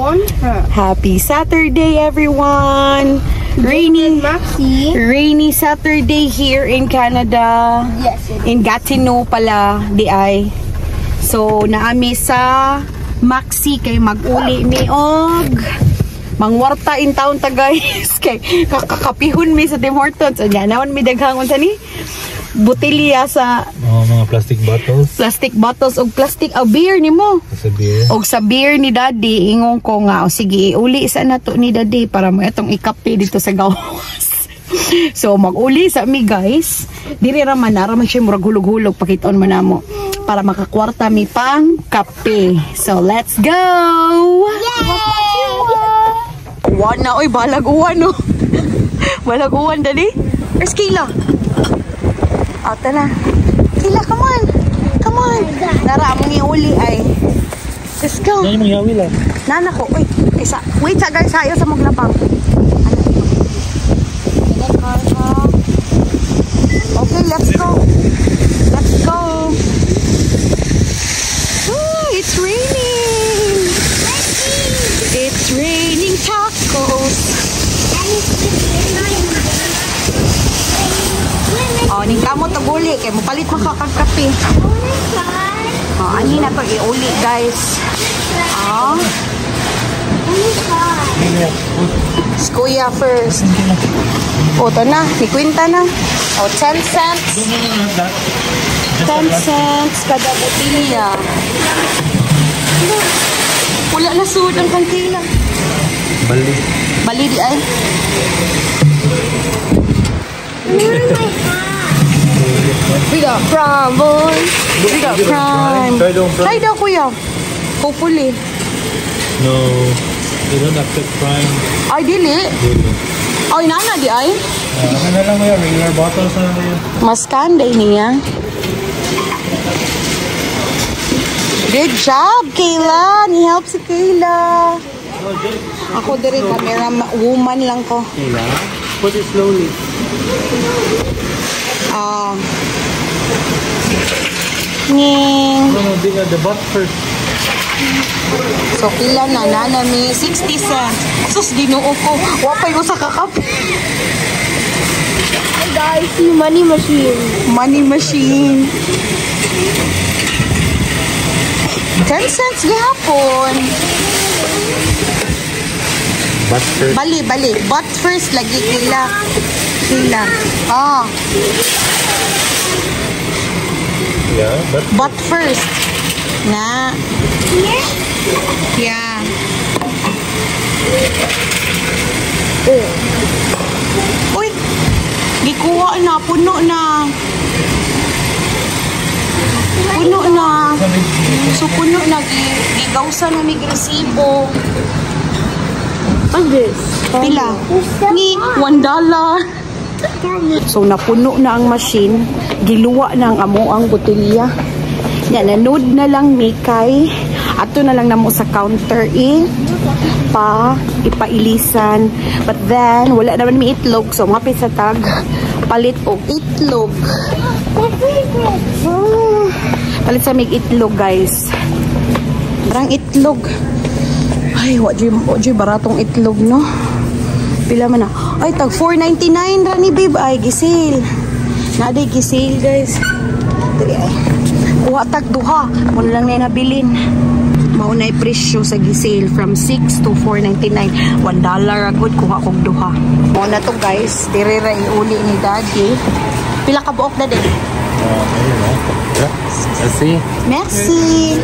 Happy Saturday, everyone! Rainy Saturday here in Canada. Yes. In Gatineau pala, di ay. So, naami sa Maxi kay mag-uli mi og mangwarta in town ta guys. Kay kakapihon mi sa Tim Hortons. Anya naman mi daghangon sa ni botelya sa mga plastic bottles og plastic beer nimo sa beer og sa beer ni daddy. Ingon ko nga sige uli sa nato ni daddy para mo itong ikape dito sa gawas. So mag-uli sa mi guys, diri ra man siya murag hulog-hulog, pakiton man namo para makakwarta mi pang kape. So let's go. Uwan na oy, balag uwan no. Balag uwan dali. Where's Kayla? Ata na. Kayla, come on. Come on. Nara mo ni uli ay. Let's go. Nani mong yawi lang. Nana ko. Uy, isa. Wait sa guys, sayo sa maglapang. Okay, let's go. Let's go. Oh, it's raining. It's raining tacos. Oh, ning kamo taguli kay mo palit makakakape. Oh, ani na to iuli guys. Oh. Kuya first. Oh, to na, ni kwenta na. Oh, 10 cents. 10 cents kada botelya. Wala na sud ang kantila. Bali. Bali di ay. We got prime, boys. We got prime. Try daw, kuya. Hopefully. No, they don't accept prime. Ay, dili. Ay, nana di ay. Ano na lang mo yan, regular bottles na lang yan. Mas kanday niya. Good job, Kayla. Ni-help si Kayla. Ako diri, camera woman lang ko. Kayla, put it slowly. Ning. No, the butt first. So, pila na, nana mi 60 cents. Sus, dinuo ko. Wapay ko sa kakap. Hey guys, see money machine. Money machine. 10 cents gihapon. Butt first. Bali. But first, lagi Kayla. Ah. Yeah, But first. Na. Yeah. Uy. Gikuha na. Puno na. So, puno na. Gigawsa na may resibo. What's this? Pila? Ni $1. So, napuno na ang machine. Giluwa na ang amo ang botelya. Yan, nanood na lang mikay. Ato na lang namo sa counter ipailisan. But then, wala naman may itlog. So, mapit sa tag. Palit og itlog. Palit sa may itlog, guys. Parang itlog. Ay, wajay baratong itlog, no? Pila man na. Ay, tag $4.99 ra ni babe. Ay, gisale. Naday gisale, guys. Dali ay. Kuha tag duha. Muna lang na nabilin. Maunay presyo sa gisale from 6 to $4.99. $1 agad kuha kong duha. Muna to, guys. Diri ra iuli ni daddy. Pila ka buok na din? Merci.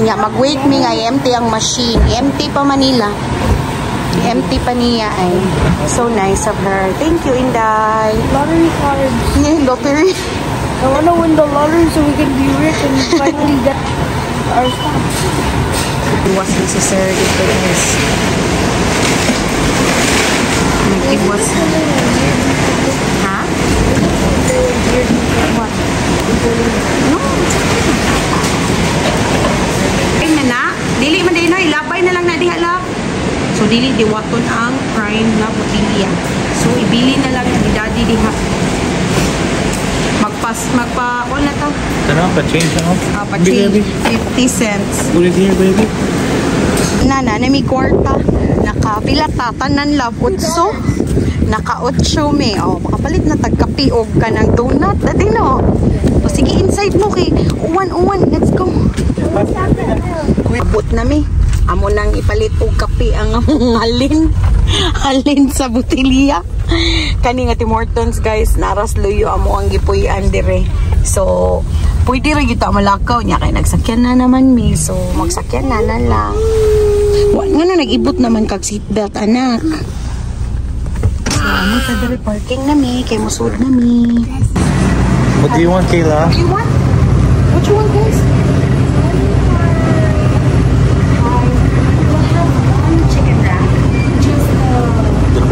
Nga, mag-wait mi nga, empty ang machine. Empty pa Manila. Empty pa niya ay. So nice of her. Thank you, Inday. Lottery cards. Lottery. I wanna win the lottery so we can be rich and finally get our stuff. Iwas na si Sir dito, guys. Nag-iwas na. Ha? What? No. Ay na. Dili man din na. Ilabay na lang na dihala. So, dili diwaton ang prime na botilya. So, ibili na lang ni daddy diha. Magpa, na to? Pa-change na ako? Pa-change. 50 cents. Put it here, baby. na may kwarta. Nakapila tatanan love 8. Naka 8 me. Oh, makapalit na tagkapi og kanang donut. Dati no. O sige inside mo kay uwan. Let's go. Abot na me. Amo nang ipalit og kape ang among halin sa butilya. Kani nga Tim Hortons guys, naras luyo amo ang gipuy-an dire. So, pwede ra gyud ta malakaw nya kay nagsakyan na naman mi. So, magsakyan na lang. Wa nga na nag-ibot naman kag seatbelt anak. So, amo ta dire parking na mi kay musud na mi. What do you want, Kayla? What do you want? What you want guys?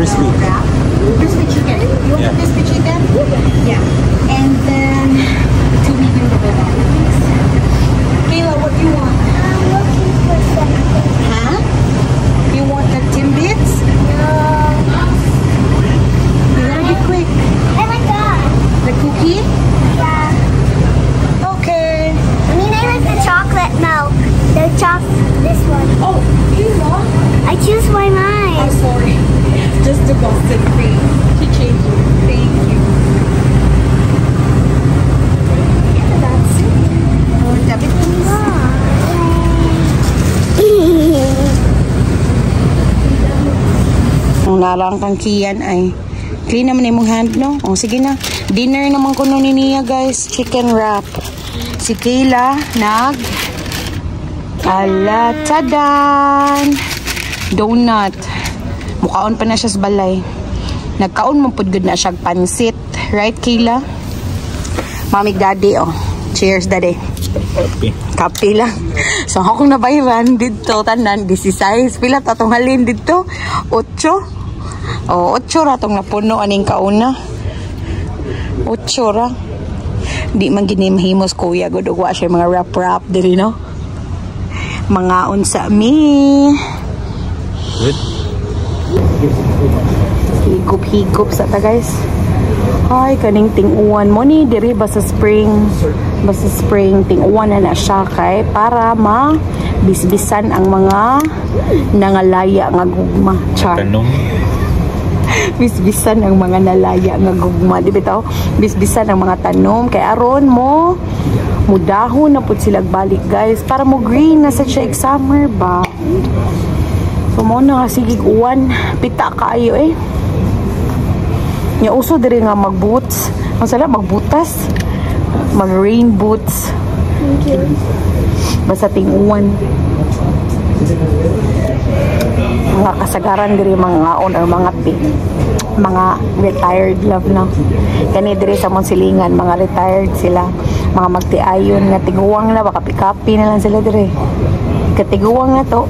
Crispy. Crispy chicken. You want the crispy chicken? Yeah. And then 2 medium double bananas. Kayla, what do you want? I'm looking for something. Huh? You want the Timbits? No. You gotta be quick. Oh my god. The cookie? Yeah. Okay. I mean, I like the chocolate milk. This one. Oh, Kayla. I choose my mind. I'm sorry. Just the Boston cream. She changed it. Thank you. That's it. Oh, David, ang larang kang kiyan ay clean naman yung hand, no? O, sige na. Dinner naman ko ni Nia, guys. Chicken wrap. Si Kayla, ala, tadan! Donut. Mukaon pa na siya sa balay. Nagkaon mo po good na siya pansit. Right, Kayla? Mami, daddy, oh. Cheers, daddy. Kape lang. So, akong nabayran dito, tanan, 16. Pila tatong halin dito? 8. O, 8 ratong napuno. Aning kauna? 8 ra. Di man gini mahimos, kuya. Gudugwa siya mga wrap-wrap diri, no? Mga unsa mi. Good. Higop sa ta guys. Ay, kaning ting-uwan mo ni diri basta spring ting-uwan na siya kay para bisbisan ang mga nangalaya nga gugma. Char. Tanong. Bisbisan ang mga nalaya nga gugma, di bitaw? Bisbisan ang mga tanom kay aron mo mudahon na pud sila balik guys para mo green na sa siya summer ba. So, mo na nga sige uwan. Pita kaayo eh. Nya uso diri nga mag-boots. Ang sala magbutas. Mag-rain boots. Thank you. Basta ting-uwan. Mga kasagaran diri mga ngaon or mga retired love na. Kani diri sa Monsilingan, mga retired sila. Mga magtiayon nga tiguwang na, baka pikapi na lang sila diri. Katiguwang na to.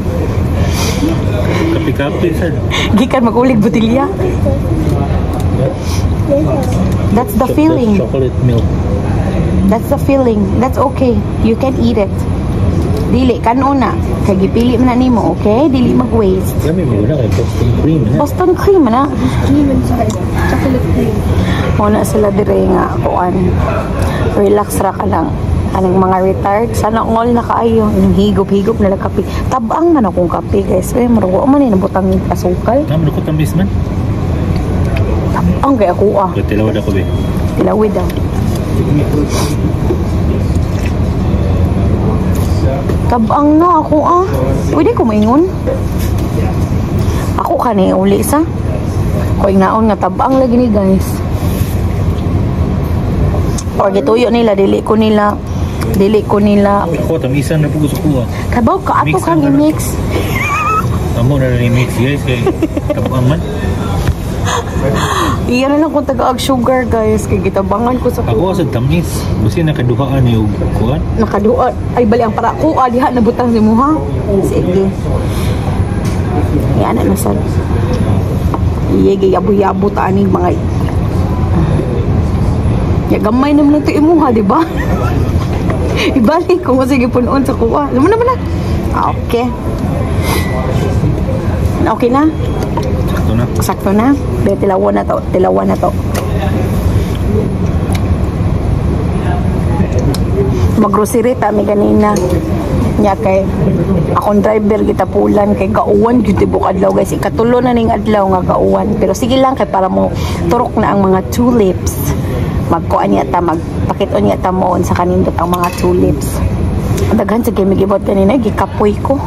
Kapi-kapi, sir. Gikan magulig butilya. That's the feeling. Chocolate milk. That's the feeling. That's okay. You can eat it. Dili kanuna. Kay gipili man na nimo, okay? Dili mag-waste. Lami mo na kay Boston cream. Boston cream na. Cream inside. Chocolate cream. Muna sila dire nga kuan. Relax ra ka lang. Anong mga retired, sana all na kaayo. Yung higop-higop na kape. Tabang man akong kape, guys. Eh, maruwa man yung nabutang asukal. Naman ako tamis man. Tabang kaya ako ah. Tilawad ako, be. Tilawid ah. Tabang no ako ah. Pwede ko maingon. Ako ka na uli sa. Kung naon nga tabang lagi ni guys. Or gituyo nila, dili ko nila Ako, tamisan na po gusto ko. kabaw ka ato kang i-mix. Amo na rin mix guys kay tabang man. Iyan na lang kung taga-ag sugar guys. Kaya gitabangan ko sa Ako sa tamis. Basta nakaduhaan yung kuhan. nakaduot. Ay bali ang para ko. Diha nabutang si mo ha. Sige. Iyan na sad. Iye yabo-yabo ta aning mga ya gamay naman ito imuha, di ba? Ibalik ko sige punon sa kuha. Alam mo naman na. Okay. Okay na? Sakto na. Sakto na. Be, tilawan na to. Tilawan na to. Mag-grocery ta mi ganina. Nya kay akong driver kita pulan kay gauwan gyud tibok adlaw guys. Ikatulo na ning adlaw nga gauwan. Pero sige lang kay para mo turok na ang mga tulips. Magkuan niya ta, magpakit-on niya ta moon sa kanindot ang mga tulips. Daghan sa kay migibot kanina gikapoy ko.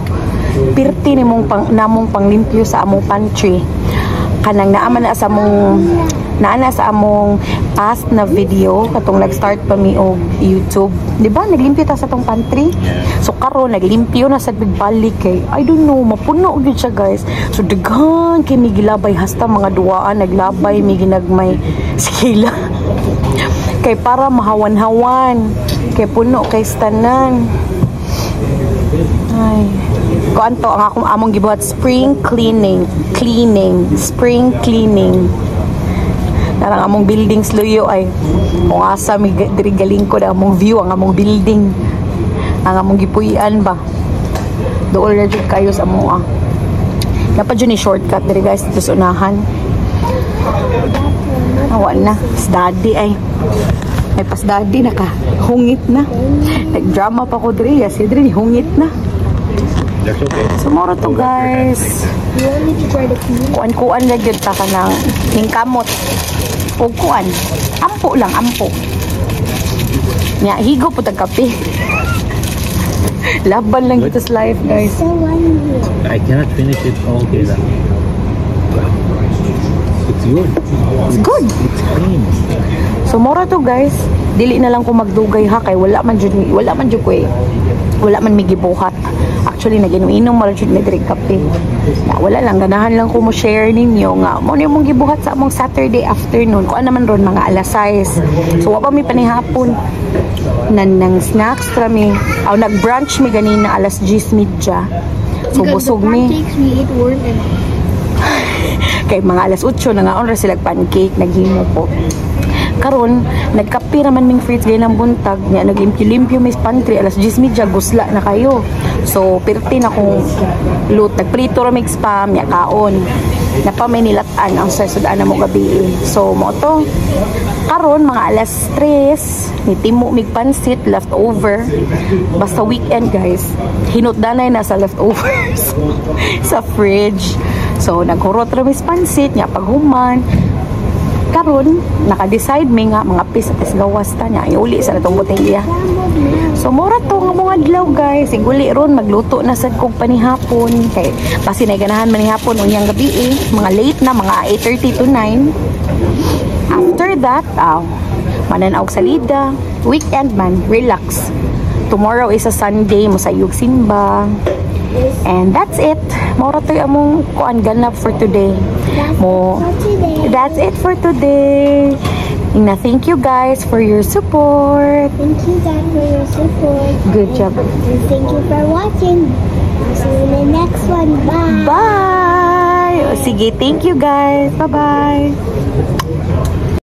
Pirti ni mong namong panglimpyo sa among pantry. Kanang naana sa among past na video katong nag-start pa mi og YouTube. Di ba naglimpyo ta sa tong pantry? So karon naglimpyo na sa bigbalik kay I don't know mapuno gyud siya guys. So daghan kay mi gilabay hasta mga duwaan naglabay mi ginagmay skila. Kay para mahawan-hawan kay puno kay stanan. Ay, kuan to ang akong among gibuhat spring cleaning, spring cleaning. Narang among buildings luyo ay kung asa mi diri galing ko na among view ang among building. Ang among gipuy-an ba. Dool na jud kayo sa amoa. Dapat jud ni shortcut diri guys dito sa unahan. Awa na, daddy ay. May pas daddy na ka. Hungit na. Nag-drama pa ko diri. Yes, diri hungit na. So, moro to guys. You want me to try the clean? Kuan-kuan na dyan ta ka ng hingkamot. O kuan. Ampo lang, ampo. Nya, higo po tagkape. Laban lang ito sa life guys. So one here. I cannot finish it all together. It's good. It's good. It's clean. So mora to guys, dili na lang ko magdugay ha kay wala man jud ko wala man migibuhat. Actually naginom-inom mara jud mi diri kape. Na wala lang ganahan lang ko mo share ninyo nga mo ni mong gibuhat sa among Saturday afternoon. Kuan naman ron mga alas 6. So wa pa mi panihapon. Nang snacks kami. Aw nag-brunch mi ganina alas 10:30. So busog mi. Pancakes we eat weren't enough. Kay mga alas 8 na nga on ra sila pancake naghimo po. Karon nagkape raman ming fruits gay ng buntag nya naglimpyo-limpyo mis pantry alas 10:30 gusla na kayo. So pirti na kong lut nagprito ra mig spam nya kaon. Napaminilat-an ang sasudaan na mo gabi. So mo to karon mga alas 3 ni timo mig pansit leftover. Basta weekend guys. Hinutdanay na sa leftovers sa fridge. So naghurot ra mis pansit nya paghuman. Karon naka-decide mi nga mga pis at gawas ta nya iuli sa natong botelya. So mura to nga mga adlaw guys, iguli ron magluto na sad kog panihapon kay basi na ganahan manihapon unyang gabi mga late na mga 8:30 to 9. After that, mananaog salida, weekend man, relax. Tomorrow is a Sunday, musayog simba. And that's it. Mora to yung among kuan ganap for today. That's it for today. Na thank you guys for your support. Thank you guys for your support. Good job. And thank you for watching. I'll see you in the next one. Bye. Bye. Sige, thank you guys. Bye-bye.